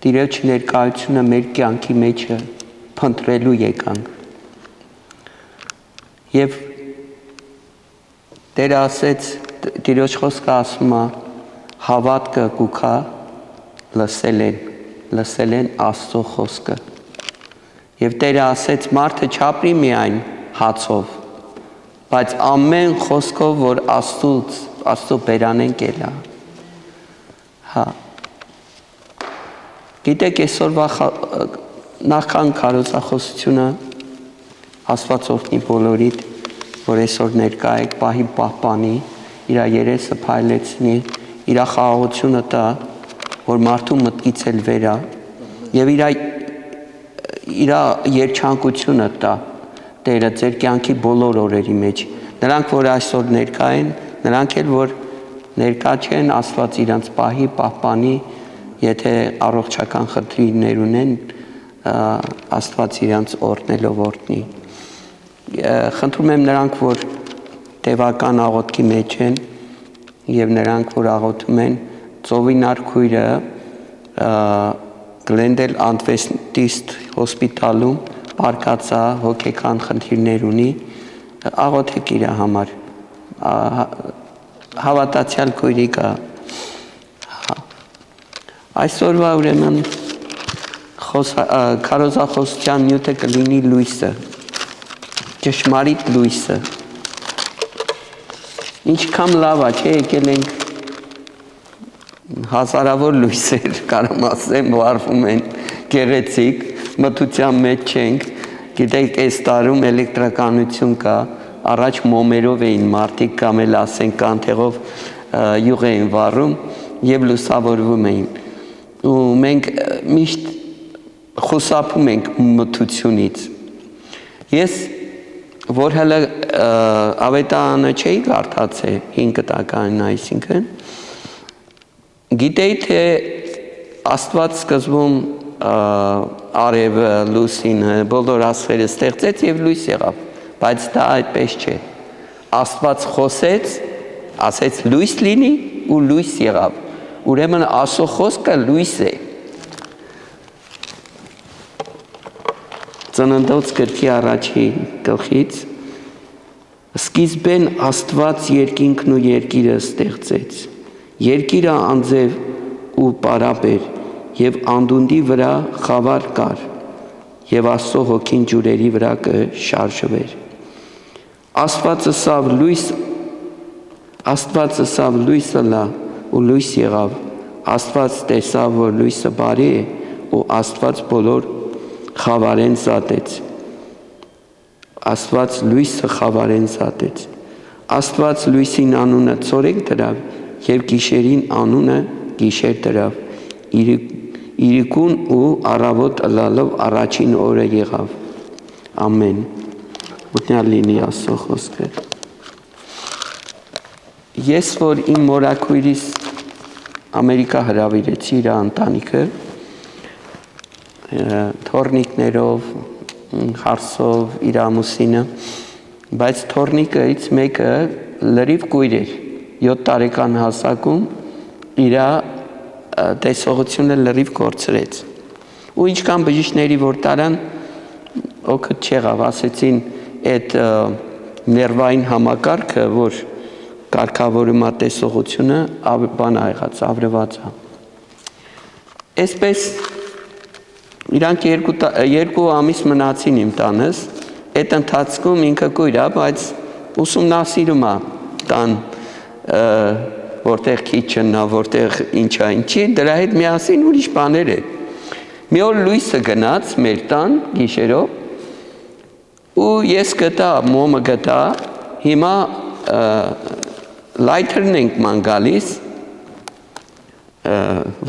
Տիրոջ ներկայությունը մեր կյանքի մեջը փնտրելու եկանք։ Եվ Տերը ասեց, Տիրոջ խոսքը ասում է, հավատքը կուքա լսել են Աստծո խոսքը։ Եվ Տերը ասեց, մարդը չապրի միայն հացով, բայց ամեն խոսքով, որ Աստծո բերանեն կելա։ Հա։ Գիտեք, այսօրվա նախքան քարոզախոսությունը Աստված օրհնի բոլորիդ, որ այսօր ներկա եք, պահի պահպանի, իր երեսը փայլեցնի, իր խաղաղությունը տա, որ մարդու մտքից էլ վերա, եւ իր երջանկությունը տա, Տերը ձեր կյանքի բոլոր օրերի մեջ։ Նրանք, որ այսօր ներկա են, նրանք էլ, որ ներկա չեն, Աստված իրանց պահի պահպանի, եթե առողջական խնդիրներ ունեն, Աստված իրանց օրհնելով օրհնի։ Խնդրում եմ նրանք, որ տևական աղոթքի մեջ են եւ նրանք, որ աղոթում են, Ծովինար քույրը Glendale Adventist հոսպիտալում բարկացա հոգեկան խնդիրներ ունի, աղոթեք իր համար, հավատացյալ քույրիկա։ Այսօրվա ուրեմն քարոզախոսության նյութը կլինի լույսը, ճշմարիտ լույսը։ Ինչքան լավ է, չէ, եկել ենք հազարավոր լույսեր, կարամ ասեմ, վարվում են գեղեցիկ, մթության մեջ չենք, գիտեք, այս տարում էլեկտրականություն կա, առաջ մոմերով էին մարդիկ կամ էլ ասենք կանթեղով յուղ էին վառում եւ լուսավորվում էին։ Ու մենք միշտ խուսափում ենք մթությունից։ Ես որ հələ ավետարանը չէի կարդացել 5 տականին, այսինքն գիտեի թե Աստված սկզբում արևը, լուսինը, բոլոր աստղերը ստեղծեց եւ լույս եղավ, բայց դա այդպես չէ։ Աստված խոսեց, ասեց լույս լինի ու լույս եղավ։ Ուրեմն Աստծո խոսքը լույս է։ Ծննդոց գրքի առաջին գլխից սկիզբեն Աստված երկինքն ու երկիրը ստեղծեց։ Երկիրը անձև ու պարապ էր եւ անդունդի վրա խավար կար եւ Աստծո հոգին ջուրերի վրա կշարժվեր։ Աստված ասավ լույսը լա ու լույս եղավ։ Աստված տեսավ, որ լույսը բարի է ու Աստված բոլոր խավարեն զատեց։ Աստված լույսը խավարեն զատեց։ Աստված լույսին անունը ցորեն դրավ եւ գիշերին անունը գիշեր դրավ։ Իրիկուն ու առավոտ ըլլալով առաջին օրը եղավ։ Ամեն։ Ուտնյալ լինի Աստծո խոսքը։ Ես որ իմ մորաքույրիս Ամերիկա հրավիրեցի իր ընտանիքը թորնիկներով, հարսով, իր ամուսինը, բայց թորնիկից մեկը լրիվ կույր էր, 7 տարեկան հասակում իր տեսողությունը լրիվ կորցրեց։ Ու ինչքան բժիշկների որ տարան, օգուտ չեղավ, ասեցին այդ ներվային համակարգը, որ կարգավորում է տեսողությունը, բան ա եղած, ավրված է։ Այսպես իրանք երկու ամիս մնացին իմ տանս, այդ ընթացքում ինքը կույր է, բայց ուսումնասիրում է տան, որտեղ քիչնն է, որտեղ ինչա ինչի, դրա հետ միասին ուրիշ բաներ է։ Մի օր լույսը գնաց մեր տան գիշերով, ու ես գտա, մոմը գտա, հիմա լայթերն ենք ման գալիս,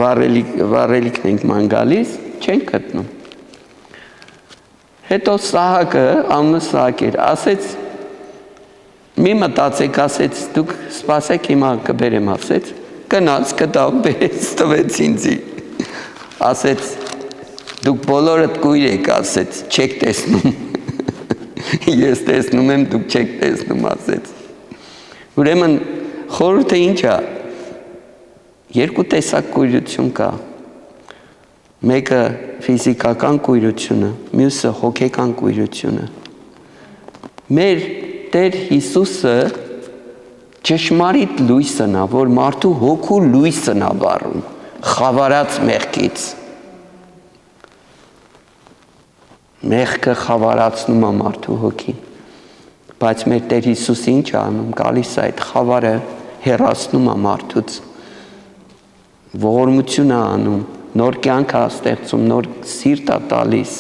վառելիքն ենք ման գալիս, չենք գտնում։ Հետո Սահակը, անունը Սահակ էր, ասեց, մի մտածեք, ասեց, դուք սպասեք, հիմա կբերեմ, ասեց, գնաց, գտավ, բերեց, տվեց ինձի, ասեց, դուք բոլորդ կույր եք, ասեց, չեք տեսնում, ես տեսնում եմ, դուք չեք տեսնում, ասեց։ Ուրեմն խորհուրդը ինչ է, երկու տեսակ կույրություն կա, Մեկը ֆիզիկական կույրությունը, մյուսը հոգեկան կույրությունը։ Մեր Տեր Հիսուսը ճշմարիտ լույսն է, որ մարդու հոգու լույսն է վառում, խավարած մեղքից։ Մեղքը խավարացնում է մարդու հոգին։ Բայց մեր Տեր Հիսուսը ինչ է անում, գալիս է այդ խավարը հեռացնում է մարդուց։ Ողորմություն է անում, նոր կյանք է ստեղծում, նոր սիրտ է տալիս,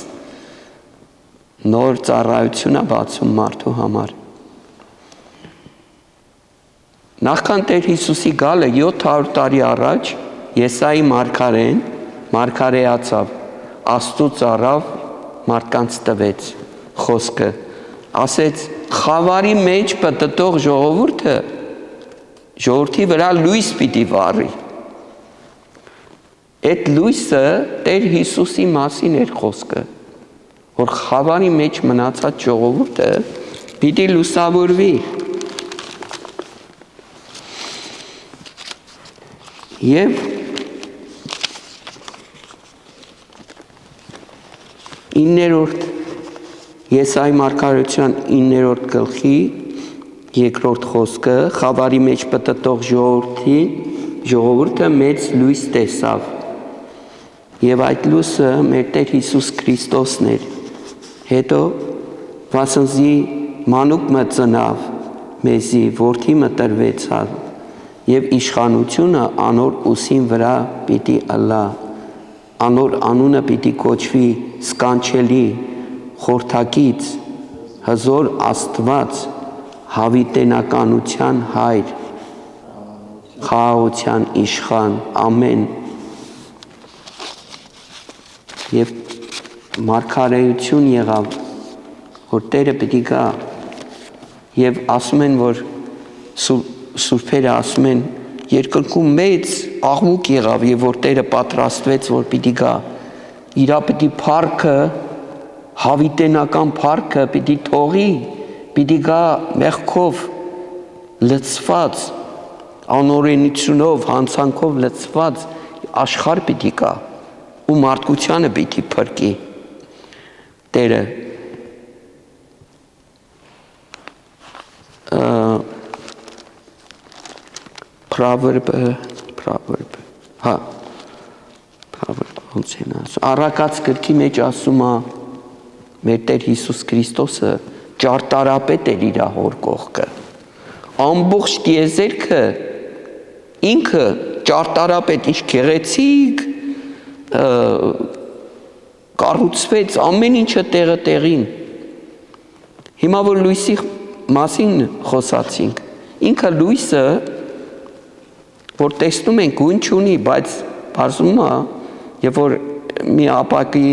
նոր ծառայություն է բացում մարդու համար։ Նախքան Տեր Հիսուսի գալը 700 տարի առաջ Եսայի մարգարեն մարգարեացավ, Աստծուց առավ, մարդկանց տվեց խոսքը, ասեց խավարի մեջ պտտող ժողովրդի վրա լույս պիտի վառի։ Այդ լույսը Տեր Հիսուսի մասին էր խոսքը, որ խավարի մեջ մնացած ժողովուրդը պիտի լուսավորվի։ Եվ 9-րդ Եսայի մարգարեության 9-րդ գլխի 2-րդ խոսքը խավարի մեջ պտտող ժողովուրդը մեծ լույս տեսավ։ Եվ այդ լույսը մեր Տեր Հիսուս Քրիստոսն էր։ Հետո վասնզի մանուկ մը ծնավ մեզի, որդի մը տրվեցավ, եւ իշխանությունը անոր ուսին վրա պիտի ըլլա, անոր անունը պիտի կոչվի սկանչելի, խորթակից, հզոր Աստված, հավիտենականության հայր, խաղաղության իշխան, ամեն։ Եվ մարգարեություն եղավ, որ Տերը պիտի գա, եւ ասում են, որ սուրբերը ասում են, երկնքում մեծ աղմուկ եղավ, եւ որ Տերը պատրաստվեց, որ պիտի գա, իրա պիտի փառքը, հավիտենական փառքը պիտի թողի, պիտի գա մեղքով լցված, անօրենությունով, հանցանքով լցված աշխարհ պիտի գա, ու մարդկությանը պիտի փրկի Տերը։ Առակաց գրքի մեջ ասում է մեր Տեր Հիսուս Քրիստոսը ճարտարապետ էր իր հոր կողքը, ամբողջ տիեզերքը ինքը ճարտարապետ, ինչ գեղեցիկ կառուցվեց, ամեն ինչը տեղը տեղին։ Հիմա որ լույսի մասին խոսացինք, ինքը լույսը, որ տեսնում ենք գույն չունի, բայց բարձում է, եւ որ մի ապակի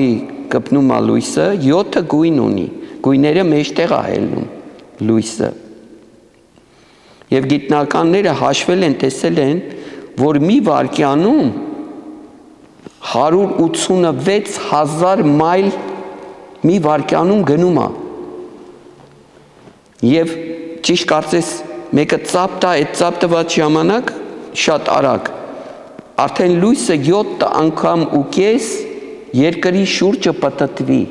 կպնում է լույսը, 7 գույն ունի, գույները մեջտեղ է հելնում լույսը։ Եվ գիտնականները հաշվել են, տեսել են, որ մի վայրկյանում 186,000 մայլ մի վայրկյանում գնում է։ Եվ ճիշտ կարծես մեկը ծափ տա, այդ ծափ տված ժամանակ շատ արագ, արդեն լույսը 7 անգամ ու կես երկրի շուրջը պտտվի։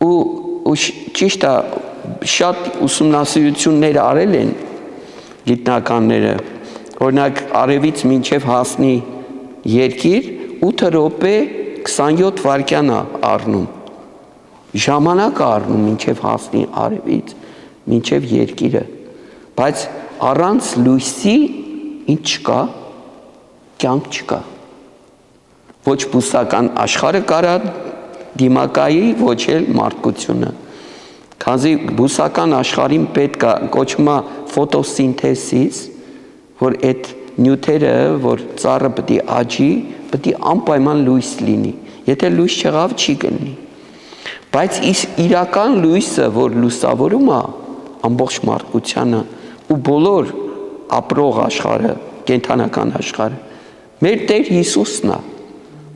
Ու ճիշտ է, շատ ուսումնասիրություններ արել են գիտնականները, օրինակ արևից մինչև հասնի երկիր 8 րոպե 27 վայրկյան է առնում, ժամանակ է առնում մինչև հասնի արևից մինչև երկիրը, բայց առանց լույսի ինչ չկա, կյանք չկա, ոչ բուսական աշխարհը կարա դիմակայի, ոչ էլ մարդկությունը, քանզի բուսական աշխարհին պետք է կոչվում է ֆոտոսինթեզիս, որ այդ նյութերը, որ ծառը պետք է աճի, պետք է անպայման լույս լինի, եթե լույս չեղավ չի գտնի, բայց իրական լույսը, որ լուսավորում է ամբողջ մարդկությանը ու բոլոր ապրող աշխարհը, կենդանական աշխարհը, մեր Տեր Հիսուսն է,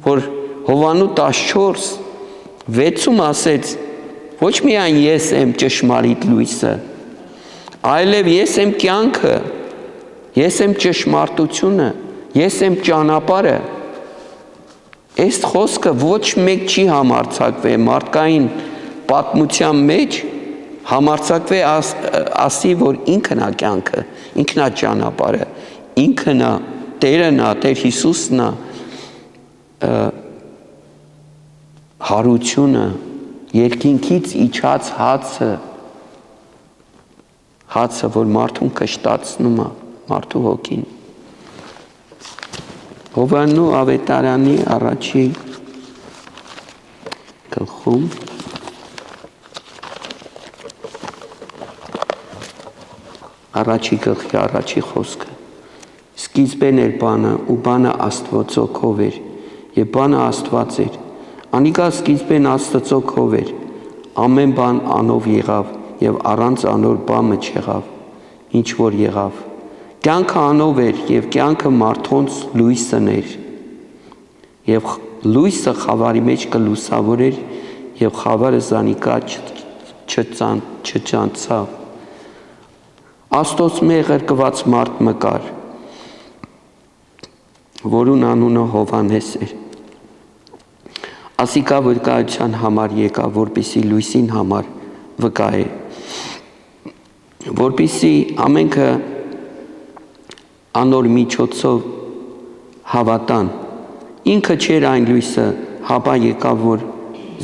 որ Հովանու 14:6 ասեց, ոչ միայն ես եմ ճշմարիտ լույսը, այլև ես եմ կյանքը, ես եմ ճշմարտությունը, ես եմ ճանապարհը։ Այս խոսքը ոչ մեկ չի համարձակվի մարդկային պատմության մեջ համարձակվի ասի, որ ինքն է կյանքը, ինքն է ճանապարհը, ինքն է Տերն է, Տեր Հիսուսն է հարությունը, երկինքից իջած հացը, որ մարդուն կշտացնում է, մարդու հոգին։ Հովհաննու ավետարանի առաջի գլխում առաջի գլխի առաջի խոսքը։ Սկիզբեն էր բանը, ու բանը Աստծո քով էր, եւ բանը Աստված էր։ Անիկա սկիզբեն Աստծո քով էր, ամեն բան անով եղավ, եւ առանց անոր բանը չեղավ, ինչ որ եղավ։ Կյանքը անով էր, եւ կյանքը մարդոնց լույսն էր, եւ լույսը խավարի մեջ կլուսավորեր, եւ խավարը զանիկա չճանցավ։ Աստծո մեղրկված մարդ մկար, որուն անունը Հովհաննես էր։ Ասիկա վկայության համար եկա, որպեսի լույսին համար վկայե, որպեսի ամենքը անոր միջոցով հավատան։ Ինքը չէր այն լույսը, հապա եկավ, որ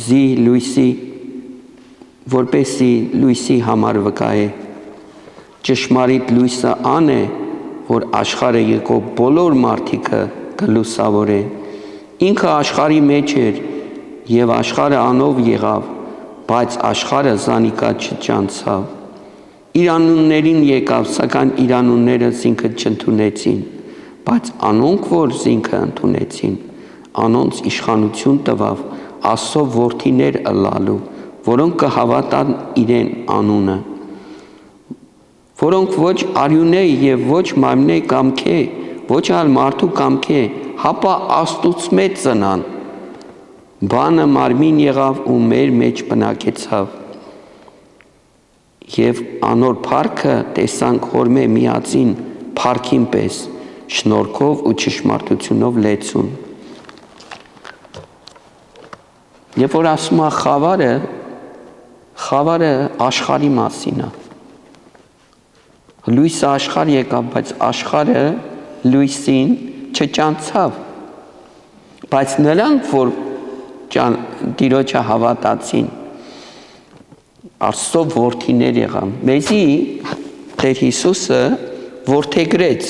զի լույսի, որպեսի լույսի համար վկայե։ Ճշմարիտ լույսը ան է, որ աշխարհը եկող բոլոր մարդիկը կլուսավորե։ Ինքը աշխարհի մեջ էր, եւ աշխարհը անով եղավ, բայց աշխարհը զանիկա չճանցավ։ Իր անուններին եկավ, սակայն իր անունները զինքը չընդունեցին, բայց անոնք, որ զինքը ընդունեցին, անոնց իշխանություն տվավ Աստծո որդիներ ըլլալու, որոնք կհավատան իրեն անունը, որոնք ոչ արյունե եւ ոչ մարմնե կամքե, ոչ ալ մարդու կամքե, հապա Աստուծմե ծնան։ Բանը մարմին եղավ ու մեր մեջ բնակեցավ, եւ անոր փառքը տեսանք հորմե միածին փառքին պես, շնորհքով ու ճշմարտությունով լեցուն։ Երբ որ ասում է խավարը աշխարհի մասին է։ Լույսը աշխարհ եկավ, բայց աշխարհը լույսին չճանցավ։ Բայց նրանք, որ Տիրոջը հավատացին, Աստծո որդիներ եղան։ Մեզի Տեր Հիսուսը որդեգրեց։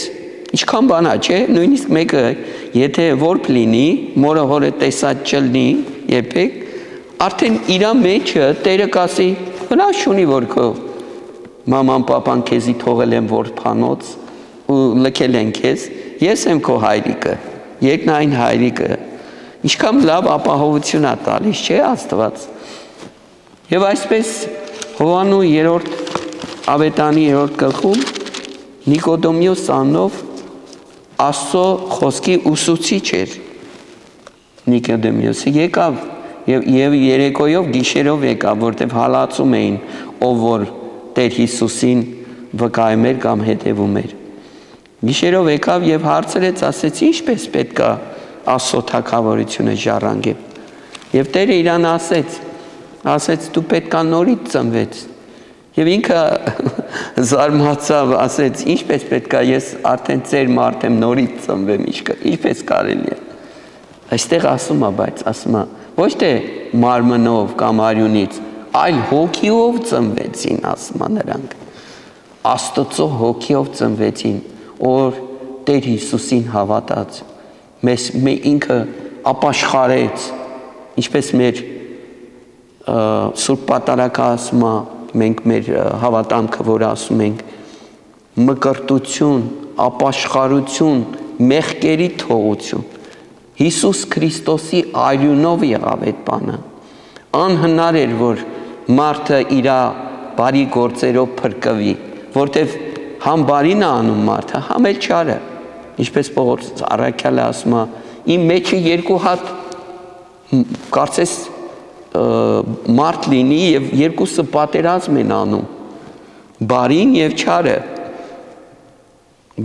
Ինչքան բան է, չէ՞։ Նույնիսկ մեկը, եթե որբ լինի, մորը հորը տեսած չլինի, երբեք, արդեն իր մեջը Տերը կասի, վնաս չունի, որ քո մաման պապան քեզի թողել են որբանոց ու լքել են քեզ, ես եմ քո հայրիկը, երկնային հայրիկը։ Ինչքան լավ ապահովություն է տալիս, չէ՞ Աստված։ Եվ այսպես Հովհաննու 3-րդ ավետանի 3-րդ գլխում Նիկոդեմոս անով Աստծո խոսքի ուսուցիչ էր Նիկոդեմոսը, եկավ եւ երեկոյով գիշերով եկավ, որտեվ հալածում էին, ով որ Տեր Հիսուսին վկայում էր կամ հետևում էր։ Գիշերով եկավ եւ հարցրեց, ասեց, ինչպես պետք է Աստծո թագավորությունը ժառանգել։ Եվ Տերը իրան ասեց, դու պետք է նորից ծնվես։ Եվ ինքը զարմացավ, ասեց, ինչպես պետք է ես արդեն ծեր մարդ եմ, նորից ծնվեմ, ինչպես կարելի է։ Այստեղ ասում է, բայց ասում է, ոչ թե մարմնով կամ արյունից, այլ հոգիով ծնվեցին, ասում է նրանք։ Աստծո հոգիով ծնվեցին, որ Տեր Հիսուսին հավատաց, մեզ ինքը ապաշխարեց, ինչպես մեր Սուրբ Պատարագը ասում է, մենք մեր հավատամքը, որ ասում ենք, մկրտություն, ապաշխարություն, մեղքերի թողություն, Հիսուս Քրիստոսի արյունով եղավ այդ բանը։ Անհնար էր, որ մարդը իր բարի գործերով փրկվի, որտեվ համ բարին է անում մարդը, համ էլ չարը։ Ինչպես Պողոս առաքյալը ասում է, իմ մեջը երկու հատ կարծես մարդ լինի եւ երկուսը պատերազմ են անում, բարին եւ չարը։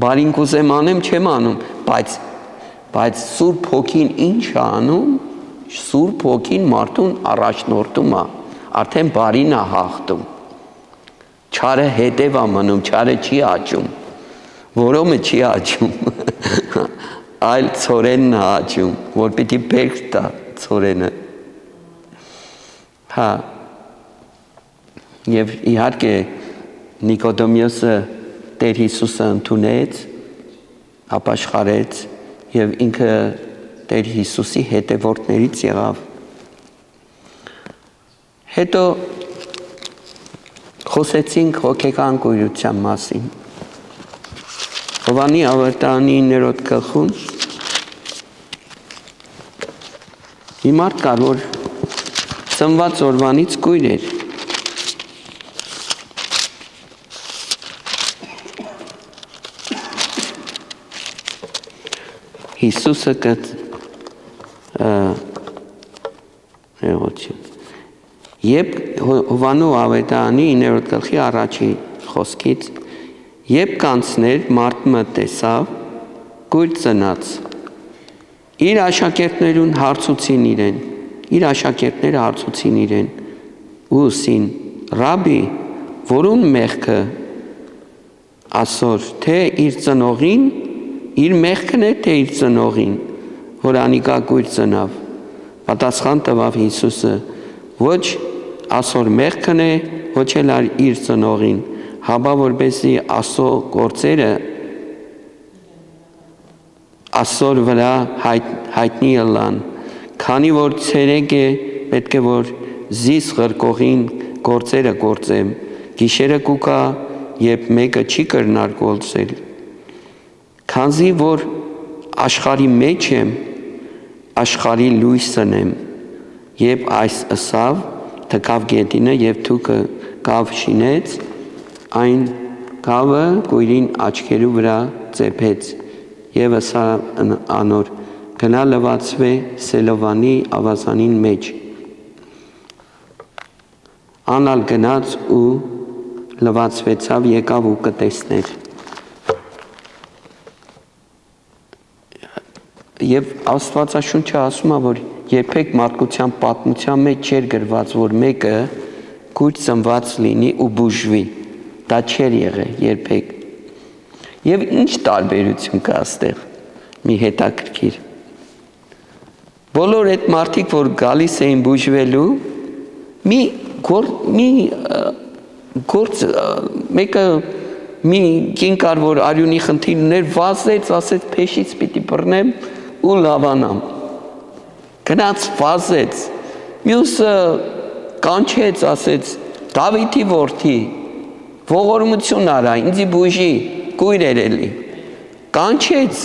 Բարին կուզեմ անեմ, չեմ անում, բայց Բայց Սուրբ Հոգին ինչ է անում, Սուրբ Հոգին մարդուն առաջնորդում է, արդեն բարին է հաղթում, չարը հետև է մնում, չարը չի աճում, որոմը չի աճում, այլ ցորենն է աճում, որ պիտի բերք տա ցորենը, հա, և իհարկե Նիկոդեմոսը Տեր Հիսուսը ընդունեց, ապաշխարեց և ինքը Տեր Հիսուսի հետևորդներից եղավ։ Հետո խոսեցինք հոգեկան կույրության մասին։ Հովհաննես ավետարանի 9-րդ գլխում մի մարդ կար, որ ծնված օրվանից կույր էր։ Հիսուսը Եբ Հովհաննես ավետարանի 9-րդ գլխի առաջի խոսքից Եբ կանցներ մարդը տեսավ կույր ծնած իր աշակերտները հարցուցին իրեն ու ուսին Ռաբի որուն մեղքը ասոր թե իր ծնողին իր մեղքն է թե իր ծնողին որ անիկա կույր ծնավ պատասխան տվավ Հիսուսը ոչ ասոր մեղքն է ոչ էլ իր ծնողին հաբա որպեսզի ասո գործերը ասոր վրա հայտնի ըլլան քանի որ ցերեկ է պետք է որ զիս ղրկողին գործերը գործեմ գիշերը կուկա երբ մեկը չի կրնար գործել քանզի որ աշխարհի մեջ եմ աշխարհի լույսն եմ երբ այս ըսավ թքավ գետինը եւ թուքը կավ շինեց այն կավը կույրին աչքերու վրա ծեփեց եւ ըսավ անոր գնա լվացվե Սելովանի ավազանին մեջ անալ գնաց ու լվացվեցավ եկավ ու կտեսներ եւ Աստվածաշունչը ասում է որ երբեք մարդկության պատմության մեջ չէր գրված որ մեկը կույր ծնված լինի ու բուժվի դա չէր եղել երբեք եւ ինչ տարբերություն կա այստեղ մի հետաքրքիր բոլոր այդ մարդիկ որ գալիս էին բուժվելու մեկը մի կին կար որ արյունի խնդիրներ վազեց ասեց փեշից պիտի բռնեմ ու լավանամ գնաց վազեց մյուսը կանչեց ասեց Դավիթի որդի ողորմություն արա ինձի բուժի կույր էր էլի կանչեց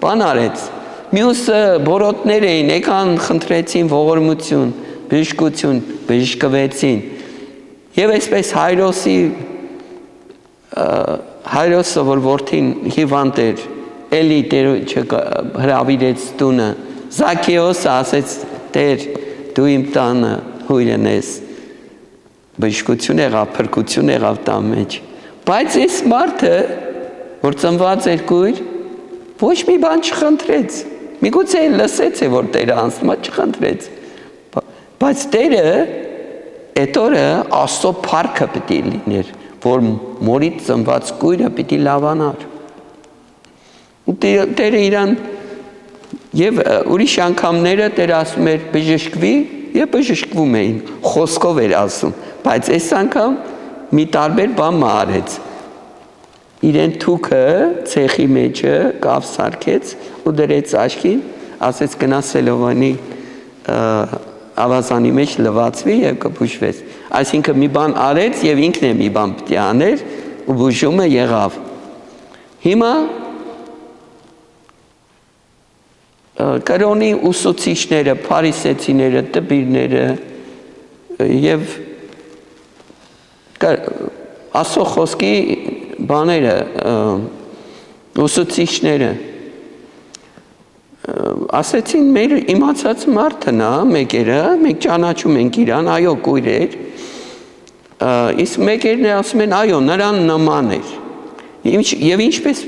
բան արեց մյուսը բորոտներ էին եկան խնդրեցին ողորմություն բժշկություն բժշկվեցին եւ այսպես Հայրոսը որ որդին հիվանդ էր էլի Տերը հրավիրեց տունը Զաքեոսը ասեց Տեր դու իմ տանը հույրն ես բժշկություն եղավ փրկություն եղավ տան մեջ բայց այս մարդը որ ծնված էր կույր ոչ մի բան չխնդրեց միգուցե լսեց է որ Տերը անցնում է չխնդրեց բայց Տերը այդ օրը Աստծո փառքը պիտի լիներ որ մորից ծնված կույրը պիտի լավանար ու Տերը իրան եւ ուրիշ անգամները Տերը ասում էր բժշկվի եւ բժշկվում էին խոսքով էր ասում բայց այս անգամ մի տարբեր բան արեց իրեն թուքը ցեխի մեջը կավ սարքեց ու դրեց աչքին ասեց գնա Սելովանի ավազանի մեջ լվացվի եւ կբուժվես այսինքն մի բան արեց եւ ինքն է մի բան պիտի աներ ու բուժումը եղավ հիմա կրոնի ուսուցիչները փարիսեցիները տբիրները եւ Աստծո խոսքի բաները ուսուցիչները ասեցին մեր իմացած մարդն է մեկերը մենք ճանաչում ենք իրան այո կույր էր իսկ մեկերն ասում են այո նրան նման էր եւ ինչպես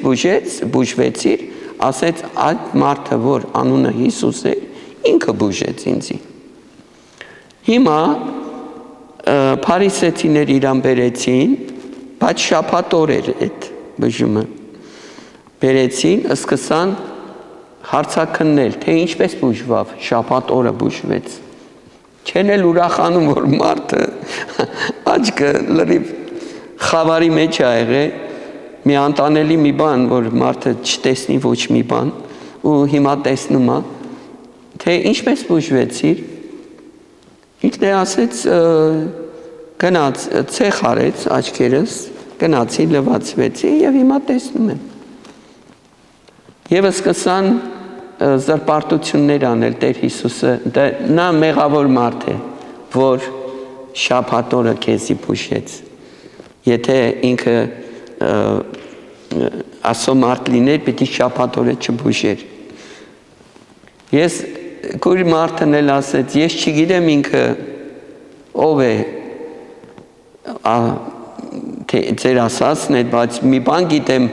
բուժվեցիր ասեց այդ մարդը, որ անունը Հիսուս է, ինքը բուժեց ինձի։ Հիմա փարիսեցիներ իրան բերեցին, բայց շաբաթ օր էր այդ բուժումը։ Բերեցին, սկսան հարցաքննել, թե ինչպես բուժվավ, շաբաթ օրը բուժվեց։ Չեն էլ ուրախանում, որ մարդը աչքը լրիվ խավարի մեջ ա եղել, մի անտանելի մի բան, որ մարդը չտեսնի ոչ մի բան, ու հիմա տեսնում ա, թե ինչպես բուժվեցիր, ինքն է ասեց, գնաց, ցեխ արեց աչքերս, գնացի, լվացվեցի և հիմա տեսնում եմ։ Եվ սկսան զրպարտություններ անել Տեր Հիսուսը, նա մեղավոր մարդ է, որ շաբաթ օրը քեզի բուժեց։ Եթե ինքը ասո մարդ լիներ, պիտի շաբաթ օրը չբուժեր։ Ես քույր մարդն էլ ասեց, ես չգիտեմ ինքը ով է, ձեր ասածն է, բայց մի բան գիտեմ,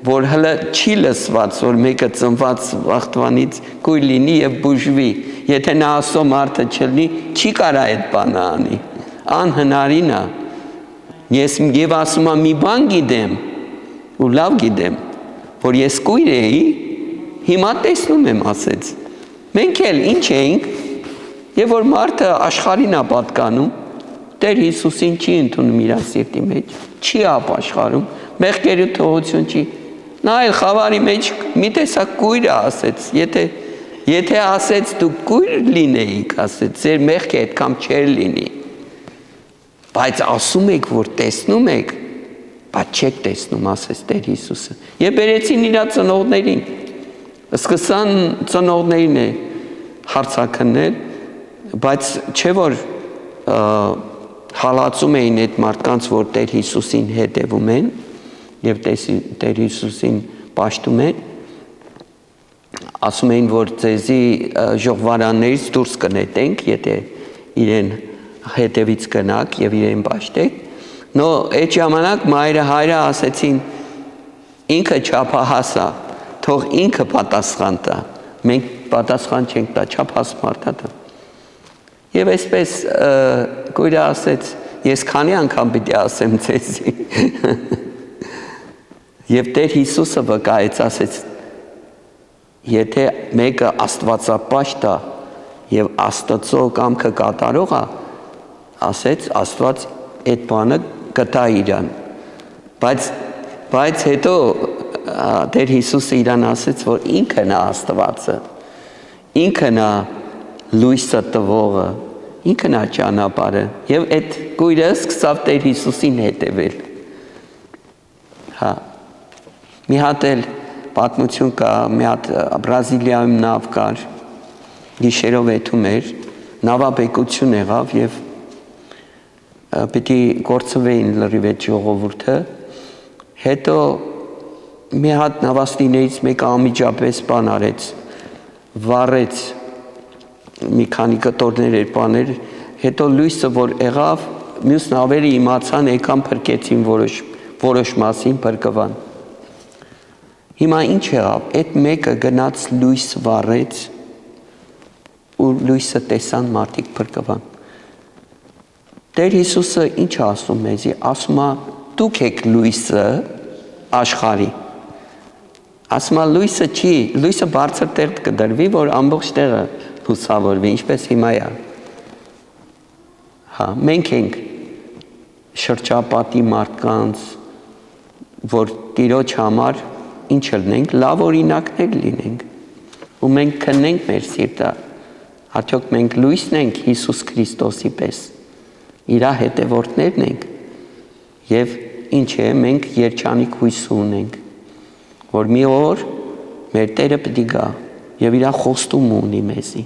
որ հլը չի լսված, որ մեկը ծնված վաղտվանից կույր լինի և բուժվի, եթե նա ասո մարդը չլինի, չի կարա այդ բանը անի, անհնարին է, և ասում եմ մի բան գիտեմ, ու լավ գիտեմ, որ ես կույր էի, հիմա տեսնում եմ ասեց, մենք էլ ինչ էինք, և որ մարդը աշխարհին է պատկանում, Տեր Հիսուսին չի ընդունում իր սիրտի մեջ, չի ապաշխարում, մեղքերի թողություն չի, նա էլ խավարի մեջ մի տեսակ կույր է ասեց, եթե ասեց դու կույր լինեիք, ասեց, ձեր մեղքը այդքան չէր լինի, բայց ասում եք, որ տեսնում եք, բայց չեք տեսնում, ասեց Տեր Հիսուսը, և բերեցին իր ծնողներին, սկսան ծնողներին է հարցաքննել, բայց չէ որ հալածում էին այդ մարդկանց, որ Տեր Հիսուսին հետևում են և Տեր Հիսուսին պաշտում են, ասում էին, որ ձեզի ժողվարաններից դուրս կնետենք, եթե իրեն հետևից գնաք և իրեն պաշտեք, նո այդ ժամանակ մայրը հայրը ասեցին, ինքը չափահաս է, թող ինքը պատասխան տա, մենք պատասխան չենք տա, չափահաս մարդ է տա։ Եվ այսպես կույրը ասեց, ես քանի անգամ պիտի ասեմ ձեզի։ Եվ Տեր Հիսուսը վկայեց, ասեց, եթե մեկը աստվածապաշտ է և Աստծո կամքը կատարող է, ասեց, Աստված այդ բանը գտա իրան։ Բայց հետո Տեր Հիսուսը իրան ասեց, որ ինքն է Աստվածը, ինքն է լույսը տվողը, ինքն է ճանապարհը, և այդ կույրը սկսավ Տեր Հիսուսին հետևել։ Հա, մի հատ էլ պատմություն կա, մի հատ Բրազիլիայում նավ կար, գիշերով եթում էր, նավաբեկություն եղավ և պիտի կորցվեին լրիվ այդ ժողովուրդը, հետո մի հատ նավաստիներից մեկը անմիջապես բան արեց, վառեց մի քանի կտորներ էր բաներ, հետո լույսը որ եղավ, մյուս նավերը իմացան, եկան փրկեցին որոշ մասին փրկվան։ Հիմա ինչ եղավ, այդ մեկը գնաց լույս վառեց ու լույսը տեսան մարդիկ փրկվան։ Տեր Հիսուսը ինչ ասում մեզի, ասում է դուք եք լույսը աշխարհի։ Ասում է լույսը չի, լույսը բարձր տեղ կդրվի, որ ամբողջ տեղը լուսավորվի, ինչպես հիմա է։ Հա, մենք ենք շրջապատի մարդկանց, որ Տիրոջ համար ինչ լինենք, լավ օրինակներ լինենք, ու մենք քննենք մեր սիրտը, արդյոք մենք լույսն ենք Հիսուս Քրիստոսի պես, իր հետևորդներն ենք, և ինչ է, մենք երջանիկ հույս ունենք, որ մի օր մեր Տերը պիտի գա և իր խոստում ունի մեզի։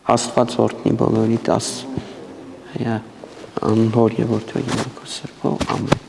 Աստված օրհնի բոլորիդ, անհոր և որդու և Սրբո, ամեն։